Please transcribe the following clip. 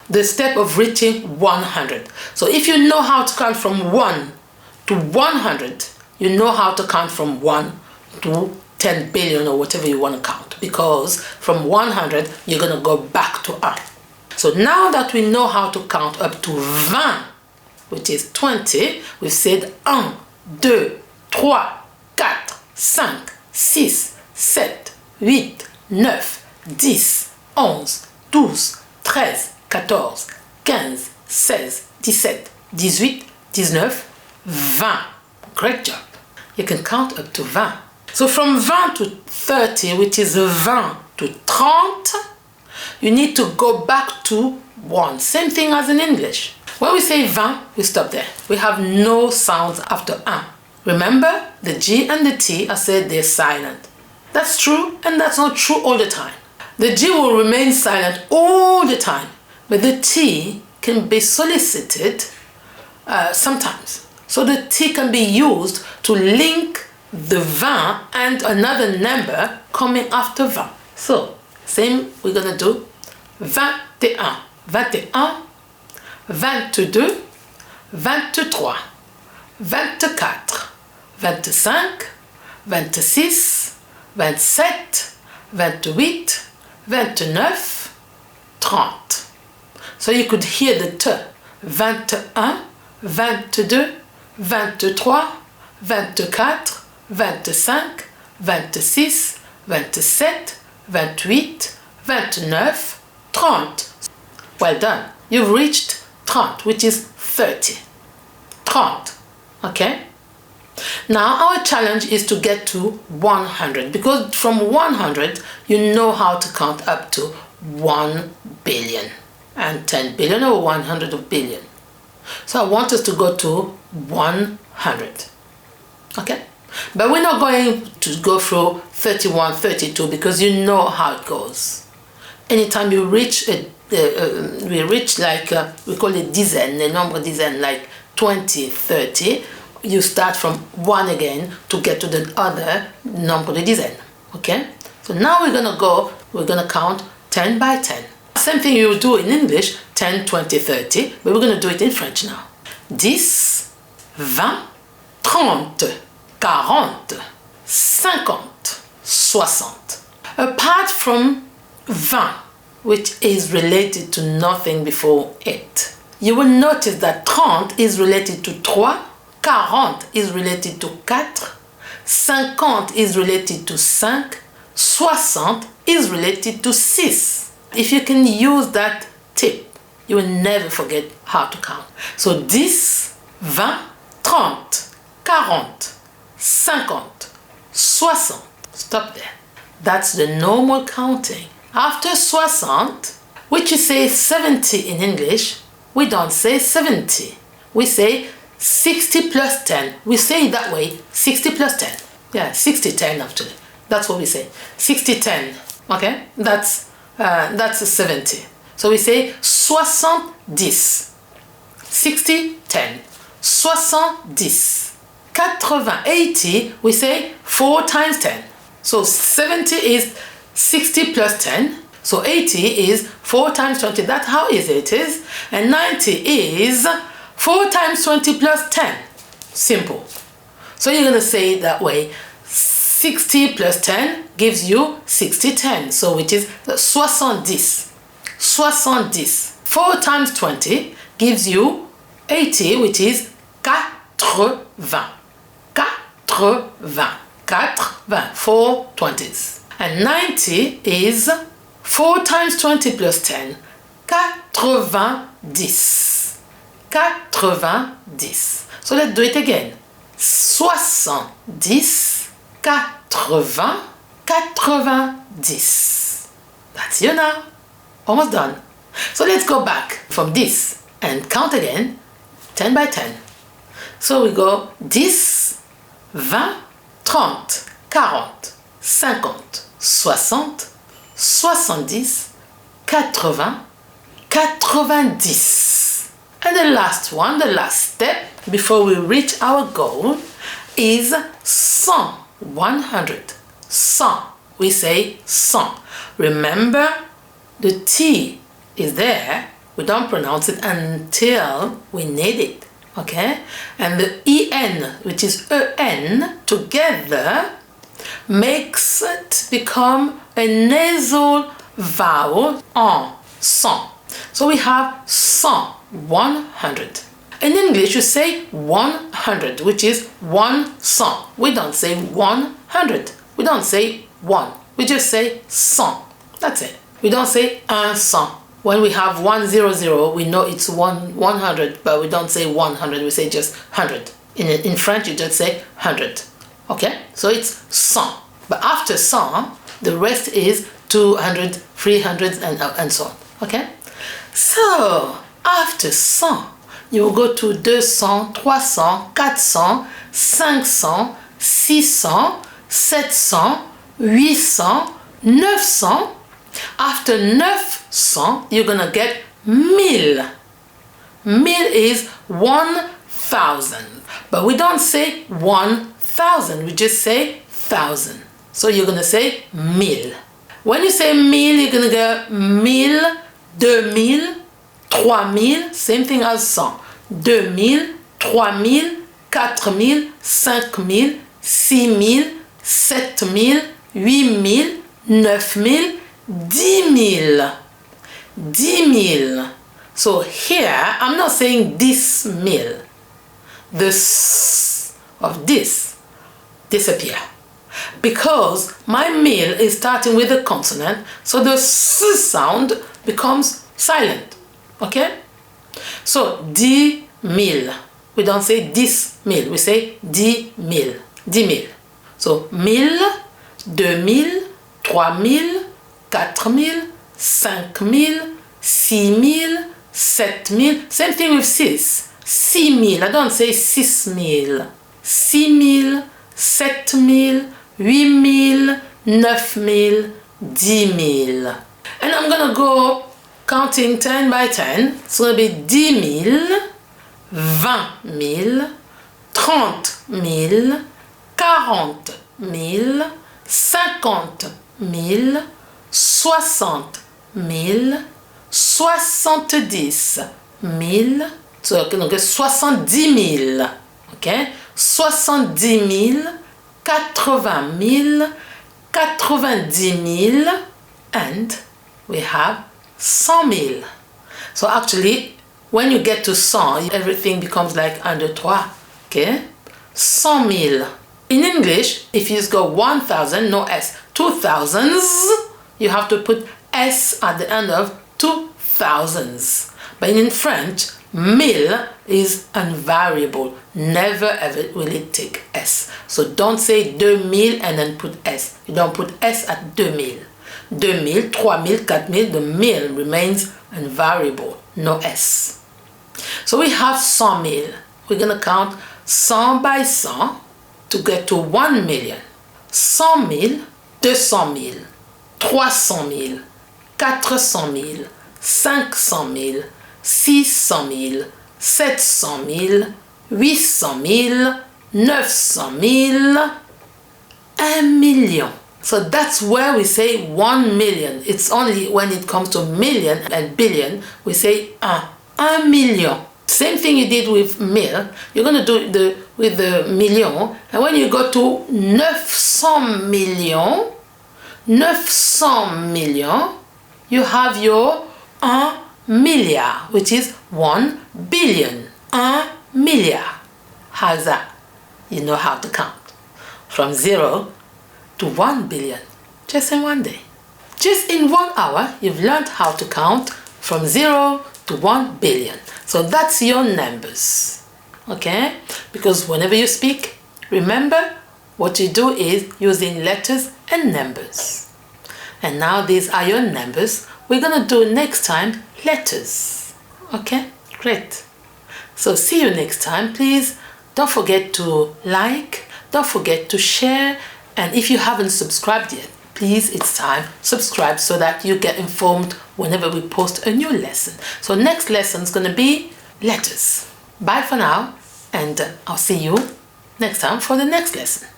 the step of reaching 100. So if you know how to count from 1 to 100, you know how to count from 1 to 10 billion or whatever you want to count, because from 100 you're going to go back to 1. So now that we know how to count up to 20, which is 20, we've said 1, 2, 3, 4, 5, 6, 7, 8, 9, 10, 11, 12, 13, 14, 15, 16, 17, 18, 19, 20. Great job. You can count up to 20. So from 20 to 30, which is 20 to 30, you need to go back to 1. Same thing as in English. When we say 20, we stop there. We have no sounds after 1. Remember, the G and the T are said they're silent. That's true, and that's not true all the time. The G will remain silent all the time, but the T can be solicited sometimes. So the T can be used to link the 20 and another number coming after 20. So, same we're going to do. 21, 21, 22, 23, 24, 25, 26, 27, 28, 29, 30. So you could hear the T. 21, 22, 23, 24, 25, 26, 27, 28, 29, 30. Well done. You've reached 30, which is 30. 30. Okay? Now our challenge is to get to 100, because from 100 you know how to count up to 1 billion and 10 billion or 100 billion. So I want us to go to 100. Okay? But we're not going to go through 31, 32 because you know how it goes. Anytime you reach we reach like we call it dizaine, the number dizaine, like 20, 30, you start from 1 again to get to the other number de dizaine. Okay? So now we're gonna count 10 by 10. Same thing you do in English, 10, 20, 30, but we're gonna do it in French now. 10, 20, 30, 40, 50, 60. Apart from 20, which is related to nothing before it, you will notice that 30 is related to 3, 40 is related to 4, 50 is related to 5, 60 is related to 6. If you can use that tip, you will never forget how to count. So 10, 20, 30, 40, 50, 60. Stop there. That's the normal counting. After 60, which you say 70 in English, we don't say 70. We say 60 plus 10. We say it that way, 60 plus 10. Yeah, 60, 10 actually. That's what we say. 60, 10. Okay? That's 70. So we say 70. 60, 10. 70. 80, 80, we say 4 times 10. So 70 is 60 plus 10. So 80 is 4 times 20. That's how easy it is. And 90 is 4 times 20 plus 10. Simple. So you're going to say it that way. 60 plus 10 gives you 60, 10. So which is 70. 70. 4 times 20 gives you 80, which is 80. 80. 4 20s. And 90 is 4 times 20 plus 10. 90. 90. So let's do it again. 70, 80, 90. That's you now. Almost done. So let's go back from this and count again 10 by 10. So we go 10, 20, 30, 40, 50, 60, 70, 80, 90. And the last one, the last step before we reach our goal is 100. 100. 100. We say 100. Remember, the T is there We don't pronounce it until we need it. Okay? And the en, which is en, together makes it become a nasal vowel en, cent. So we have cent, 100. In English, you say 100, which is one cent. We don't say 100. We don't say one. We just say cent. That's it. We don't say un cent. When we have 100, we know it's 100, but we don't say 100. We say just 100. In French, you just say 100. Okay? So it's cent. But after cent, the rest is 200, 300, and so on. Okay? So, after cent, you will go to 200, 300, 400, 500, 600, 700, 800, 900. After 900, you're gonna get 1000. 1000 is 1000. But we don't say 1000, we just say 1000. So you're gonna say 1000. When you say 1000, you're gonna go 1000, 2000, 3000, same thing as 100. 2000, 3000, 4000, 5000, 6000, 7000, 8000, 9000, 10,000. 10,000. So here, I'm not saying this mil. The s of this disappear. Because my mil is starting with a consonant, so the s sound becomes silent. Okay? So, 10,000. We don't say this mil, we say 10,000. 10,000. So, 1000, 2000, 3000, 4000, 5000, 6000, 7000. Same thing with 6. 6000. I don't say 6000. 6000, 7000, 8000, 9000, 10,000. And I'm gonna go counting 10 by 10. It's gonna be 10,000, 20,000, 30,000, 40,000, 50,000, 60,000, 70,000. So donc 70,000. Okay? 70,000, 80,000, 90,000, and we have 100,000. So actually, when you get to 100, everything becomes like un, deux, trois. Okay? 100,000. In English, if you just go 1,000, no S. 2,000s, you have to put S at the end of 2,000s. But in French, 1000 is invariable. Never ever will it take S. So don't say 2000 and then put S. You don't put S at 2000. 2000, 3000, 4000, the 1000 remains invariable. No S. So we have 100,000. We're going to count 100 by 100 to get to 1 million. 100,000, 200,000, 300,000, 400,000, 500,000, 600,000, 700,000, 800,000, 900,000, 1 million. So that's where we say 1 million. It's only when it comes to million and billion, we say 1 million. Same thing you did with mil, you're going to do it with the million. And when you go to 900 millions, 900 millions, you have your 1 milliard, which is 1 billion. 1 milliard. How's that? You know how to count. From 0 to 1 billion. Just in one day. Just in 1 hour, you've learned how to count from 0 to 1 billion. So that's your numbers. Okay? Because whenever you speak, remember what you do is using letters and numbers. And now these are your numbers. We're going to do next time letters. Okay? Great. So see you next time. Please don't forget to like, don't forget to share, and if you haven't subscribed yet, please, it's time, subscribe so that you get informed whenever we post a new lesson. So next lesson is going to be letters. Bye for now, and I'll see you next time for the next lesson.